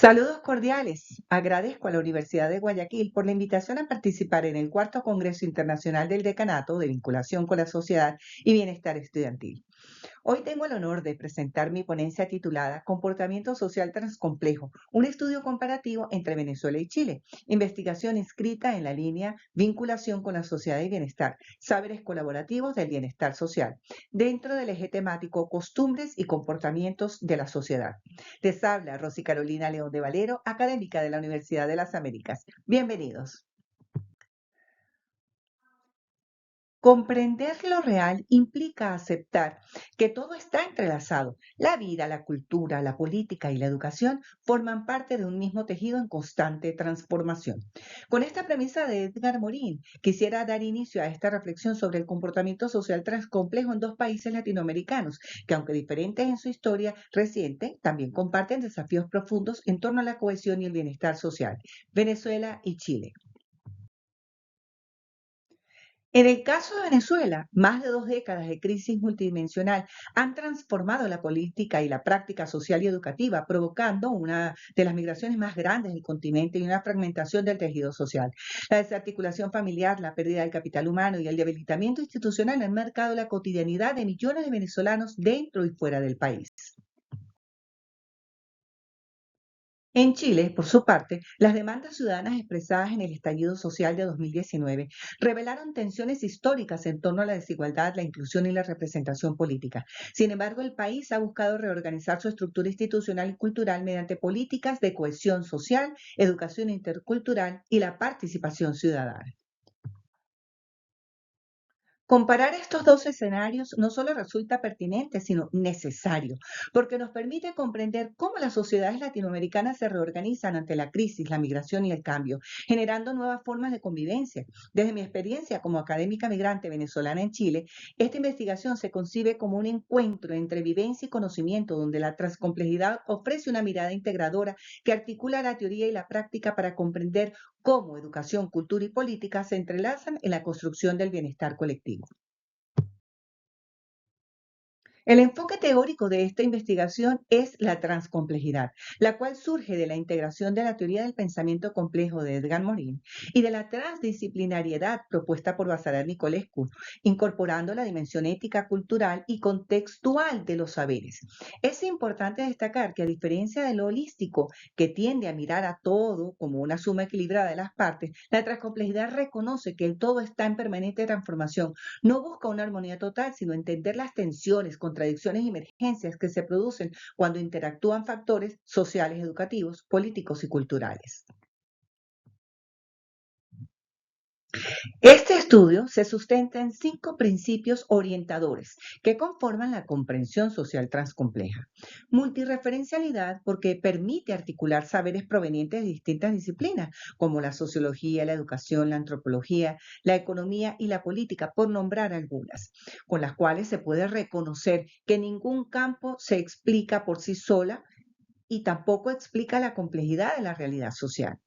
Saludos cordiales. Agradezco a la Universidad de Guayaquil por la invitación a participar en el cuarto Congreso Internacional del Decanato de Vinculación con la Sociedad y Bienestar Estudiantil. Hoy tengo el honor de presentar mi ponencia titulada Comportamiento Social Transcomplejo, un estudio comparativo entre Venezuela y Chile, investigación inscrita en la línea Vinculación con la Sociedad y Bienestar, saberes colaborativos del bienestar social, dentro del eje temático Costumbres y Comportamientos de la Sociedad. Les habla Rosy Carolina León de Valero, académica de la Universidad de las Américas. Bienvenidos. Comprender lo real implica aceptar que todo está entrelazado. La vida, la cultura, la política y la educación forman parte de un mismo tejido en constante transformación. Con esta premisa de Edgar Morin, quisiera dar inicio a esta reflexión sobre el comportamiento social transcomplejo en dos países latinoamericanos, que aunque diferentes en su historia reciente, también comparten desafíos profundos en torno a la cohesión y el bienestar social, Venezuela y Chile. En el caso de Venezuela, más de 2 décadas de crisis multidimensional han transformado la política y la práctica social y educativa, provocando una de las migraciones más grandes del continente y una fragmentación del tejido social. La desarticulación familiar, la pérdida del capital humano y el debilitamiento institucional han marcado la cotidianidad de millones de venezolanos dentro y fuera del país. En Chile, por su parte, las demandas ciudadanas expresadas en el estallido social de 2019 revelaron tensiones históricas en torno a la desigualdad, la inclusión y la representación política. Sin embargo, el país ha buscado reorganizar su estructura institucional y cultural mediante políticas de cohesión social, educación intercultural y la participación ciudadana. Comparar estos dos escenarios no solo resulta pertinente, sino necesario, porque nos permite comprender cómo las sociedades latinoamericanas se reorganizan ante la crisis, la migración y el cambio, generando nuevas formas de convivencia. Desde mi experiencia como académica migrante venezolana en Chile, esta investigación se concibe como un encuentro entre vivencia y conocimiento, donde la transcomplejidad ofrece una mirada integradora que articula la teoría y la práctica para comprender cómo educación, cultura y política se entrelazan en la construcción del bienestar colectivo. El enfoque teórico de esta investigación es la transcomplejidad, la cual surge de la integración de la teoría del pensamiento complejo de Edgar Morin y de la transdisciplinariedad propuesta por Basarab Nicolescu, incorporando la dimensión ética, cultural y contextual de los saberes. Es importante destacar que a diferencia de lo holístico, que tiende a mirar a todo como una suma equilibrada de las partes, la transcomplejidad reconoce que el todo está en permanente transformación. No busca una armonía total, sino entender las tensiones, contradicciones y emergencias que se producen cuando interactúan factores sociales, educativos, políticos y culturales. Este estudio se sustenta en 5 principios orientadores que conforman la comprensión social transcompleja. Multireferencialidad porque permite articular saberes provenientes de distintas disciplinas, como la sociología, la educación, la antropología, la economía y la política, por nombrar algunas, con las cuales se puede reconocer que ningún campo se explica por sí sola y tampoco explica la complejidad de la realidad social.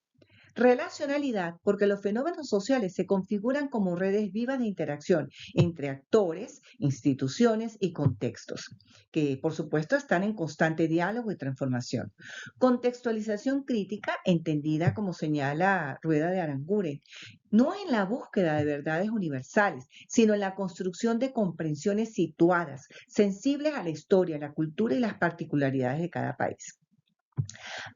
Relacionalidad, porque los fenómenos sociales se configuran como redes vivas de interacción entre actores, instituciones y contextos, que por supuesto están en constante diálogo y transformación. Contextualización crítica, entendida como señala Rueda de Aranguren, no en la búsqueda de verdades universales, sino en la construcción de comprensiones situadas, sensibles a la historia, la cultura y las particularidades de cada país.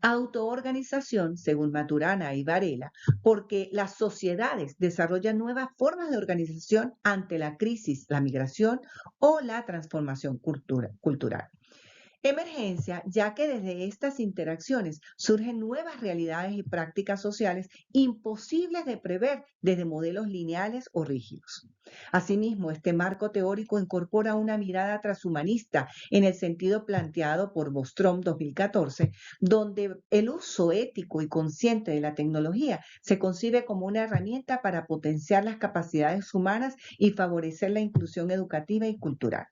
Autoorganización, según Maturana y Varela, porque las sociedades desarrollan nuevas formas de organización ante la crisis, la migración o la transformación cultural. Emergencia, ya que desde estas interacciones surgen nuevas realidades y prácticas sociales imposibles de prever desde modelos lineales o rígidos. Asimismo, este marco teórico incorpora una mirada transhumanista en el sentido planteado por Bostrom 2014, donde el uso ético y consciente de la tecnología se concibe como una herramienta para potenciar las capacidades humanas y favorecer la inclusión educativa y cultural.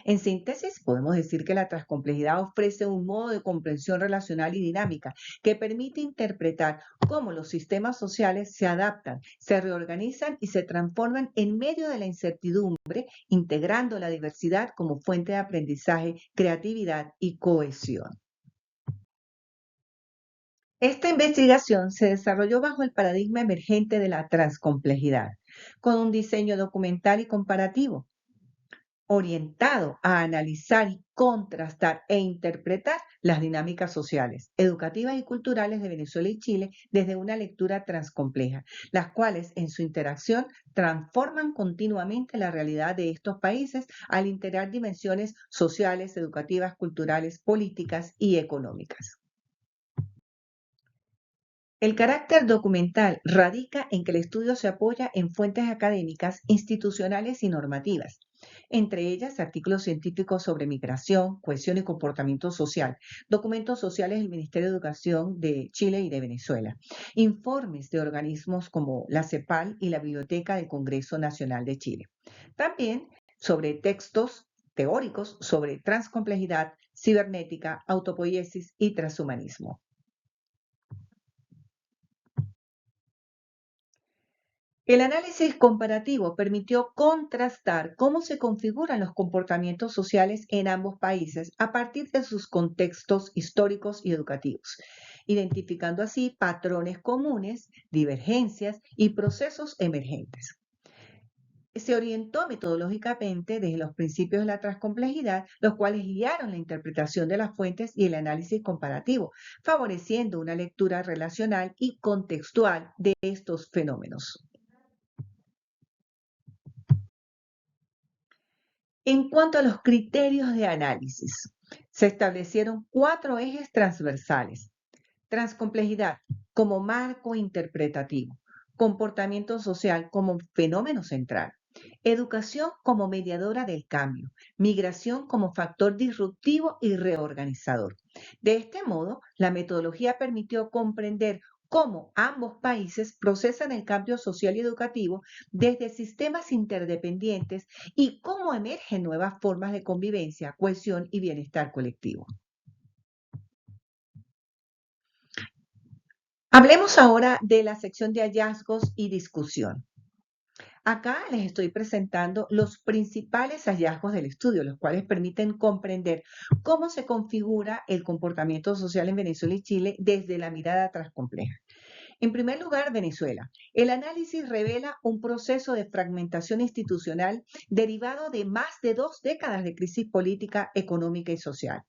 En síntesis, podemos decir que la transcomplejidad ofrece un modo de comprensión relacional y dinámica que permite interpretar cómo los sistemas sociales se adaptan, se reorganizan y se transforman en medio de la incertidumbre, integrando la diversidad como fuente de aprendizaje, creatividad y cohesión. Esta investigación se desarrolló bajo el paradigma emergente de la transcomplejidad, con un diseño documental y comparativo, orientado a analizar y contrastar e interpretar las dinámicas sociales, educativas y culturales de Venezuela y Chile desde una lectura transcompleja, las cuales en su interacción transforman continuamente la realidad de estos países al integrar dimensiones sociales, educativas, culturales, políticas y económicas. El carácter documental radica en que el estudio se apoya en fuentes académicas, institucionales y normativas, entre ellas artículos científicos sobre migración, cohesión y comportamiento social, documentos sociales del Ministerio de Educación de Chile y de Venezuela, informes de organismos como la CEPAL y la Biblioteca del Congreso Nacional de Chile. También sobre textos teóricos sobre transcomplejidad, cibernética, autopoiesis y transhumanismo. El análisis comparativo permitió contrastar cómo se configuran los comportamientos sociales en ambos países a partir de sus contextos históricos y educativos, identificando así patrones comunes, divergencias y procesos emergentes. Se orientó metodológicamente desde los principios de la transcomplejidad, los cuales guiaron la interpretación de las fuentes y el análisis comparativo, favoreciendo una lectura relacional y contextual de estos fenómenos. En cuanto a los criterios de análisis, se establecieron 4 ejes transversales. Transcomplejidad como marco interpretativo, comportamiento social como fenómeno central, educación como mediadora del cambio, migración como factor disruptivo y reorganizador. De este modo, la metodología permitió comprender cómo ambos países procesan el cambio social y educativo desde sistemas interdependientes y cómo emergen nuevas formas de convivencia, cohesión y bienestar colectivo. Hablemos ahora de la sección de hallazgos y discusión. Acá les estoy presentando los principales hallazgos del estudio, los cuales permiten comprender cómo se configura el comportamiento social en Venezuela y Chile desde la mirada transcompleja. En primer lugar, Venezuela. El análisis revela un proceso de fragmentación institucional derivado de más de 2 décadas de crisis política, económica y social.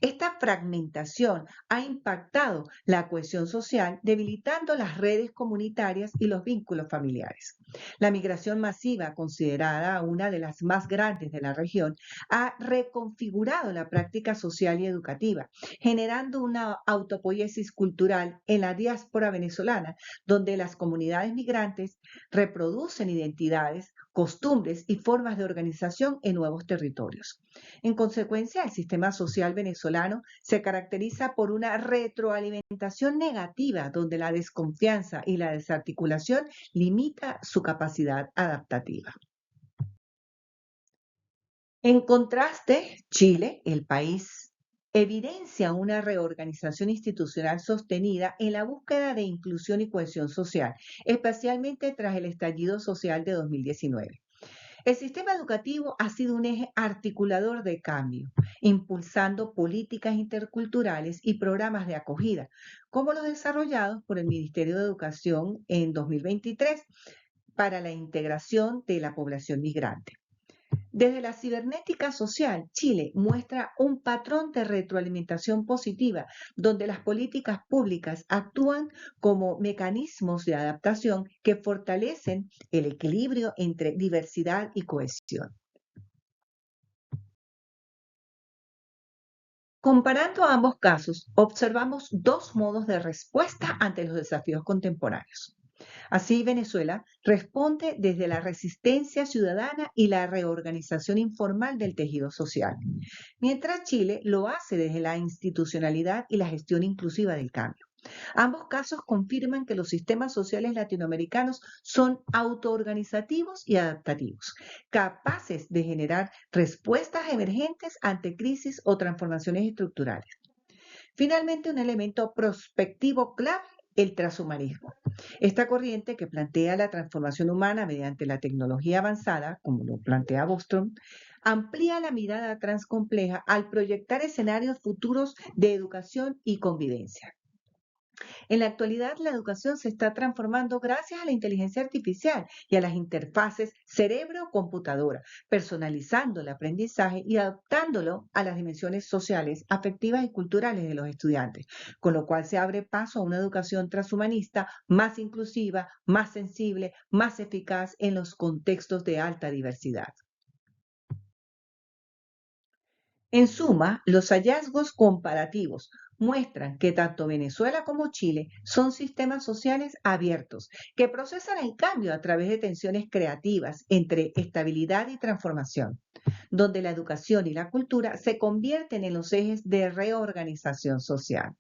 Esta fragmentación ha impactado la cohesión social, debilitando las redes comunitarias y los vínculos familiares. La migración masiva, considerada una de las más grandes de la región, ha reconfigurado la práctica social y educativa, generando una autopoiesis cultural en la diáspora venezolana, donde las comunidades migrantes reproducen identidades, costumbres y formas de organización en nuevos territorios. En consecuencia, el sistema social venezolano se caracteriza por una retroalimentación negativa, donde la desconfianza y la desarticulación limita su capacidad adaptativa. En contraste, Chile, el país, evidencia una reorganización institucional sostenida en la búsqueda de inclusión y cohesión social, especialmente tras el estallido social de 2019. El sistema educativo ha sido un eje articulador de cambio, impulsando políticas interculturales y programas de acogida, como los desarrollados por el Ministerio de Educación en 2023 para la integración de la población migrante. Desde la cibernética social, Chile muestra un patrón de retroalimentación positiva, donde las políticas públicas actúan como mecanismos de adaptación que fortalecen el equilibrio entre diversidad y cohesión. Comparando ambos casos, observamos 2 modos de respuesta ante los desafíos contemporáneos. Así, Venezuela responde desde la resistencia ciudadana y la reorganización informal del tejido social, mientras Chile lo hace desde la institucionalidad y la gestión inclusiva del cambio. Ambos casos confirman que los sistemas sociales latinoamericanos son autoorganizativos y adaptativos, capaces de generar respuestas emergentes ante crisis o transformaciones estructurales. Finalmente, un elemento prospectivo clave, el transhumanismo. Esta corriente que plantea la transformación humana mediante la tecnología avanzada, como lo plantea Bostrom, amplía la mirada transcompleja al proyectar escenarios futuros de educación y convivencia. En la actualidad, la educación se está transformando gracias a la inteligencia artificial y a las interfaces cerebro-computadora, personalizando el aprendizaje y adaptándolo a las dimensiones sociales, afectivas y culturales de los estudiantes, con lo cual se abre paso a una educación transhumanista más inclusiva, más sensible, más eficaz en los contextos de alta diversidad. En suma, los hallazgos comparativos muestran que tanto Venezuela como Chile son sistemas sociales abiertos que procesan el cambio a través de tensiones creativas entre estabilidad y transformación, donde la educación y la cultura se convierten en los ejes de reorganización social.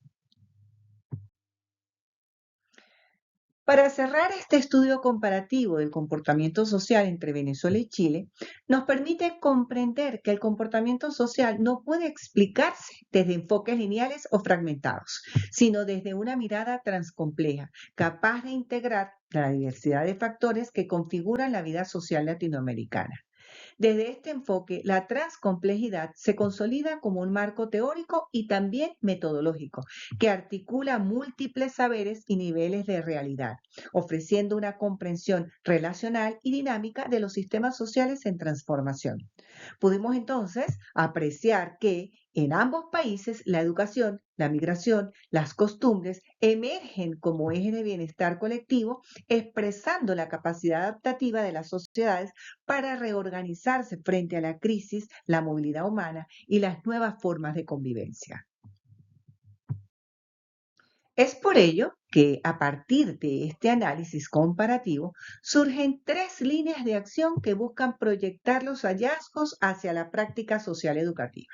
Para cerrar este estudio comparativo del comportamiento social entre Venezuela y Chile, nos permite comprender que el comportamiento social no puede explicarse desde enfoques lineales o fragmentados, sino desde una mirada transcompleja, capaz de integrar la diversidad de factores que configuran la vida social latinoamericana. Desde este enfoque, la transcomplejidad se consolida como un marco teórico y también metodológico, que articula múltiples saberes y niveles de realidad, ofreciendo una comprensión relacional y dinámica de los sistemas sociales en transformación. Pudimos entonces apreciar que en ambos países la educación, la migración, las costumbres emergen como eje de bienestar colectivo, expresando la capacidad adaptativa de las sociedades para reorganizarse frente a la crisis, la movilidad humana y las nuevas formas de convivencia. Es por ello que a partir de este análisis comparativo surgen tres líneas de acción que buscan proyectar los hallazgos hacia la práctica social educativa.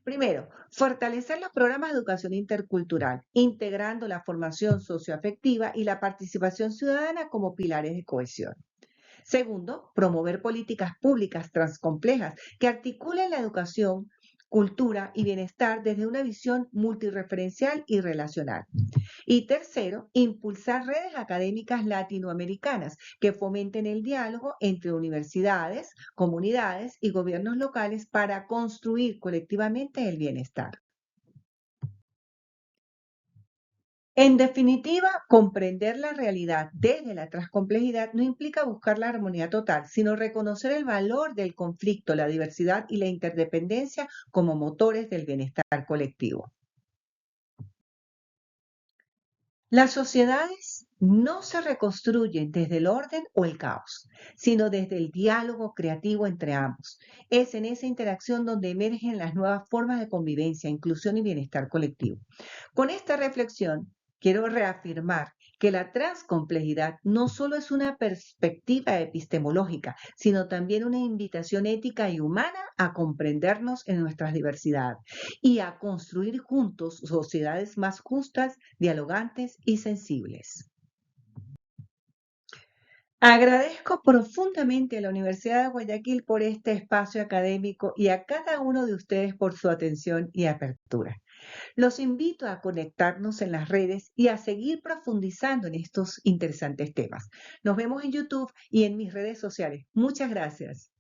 Primero, fortalecer los programas de educación intercultural, integrando la formación socioafectiva y la participación ciudadana como pilares de cohesión. Segundo, promover políticas públicas transcomplejas que articulen la educación, cultura y bienestar desde una visión multireferencial y relacional. Y tercero, impulsar redes académicas latinoamericanas que fomenten el diálogo entre universidades, comunidades y gobiernos locales para construir colectivamente el bienestar. En definitiva, comprender la realidad desde la transcomplejidad no implica buscar la armonía total, sino reconocer el valor del conflicto, la diversidad y la interdependencia como motores del bienestar colectivo. Las sociedades no se reconstruyen desde el orden o el caos, sino desde el diálogo creativo entre ambos. Es en esa interacción donde emergen las nuevas formas de convivencia, inclusión y bienestar colectivo. Con esta reflexión, quiero reafirmar que la transcomplejidad no solo es una perspectiva epistemológica, sino también una invitación ética y humana a comprendernos en nuestras diversidades y a construir juntos sociedades más justas, dialogantes y sensibles. Agradezco profundamente a la Universidad de Guayaquil por este espacio académico y a cada uno de ustedes por su atención y apertura. Los invito a conectarnos en las redes y a seguir profundizando en estos interesantes temas. Nos vemos en YouTube y en mis redes sociales. Muchas gracias.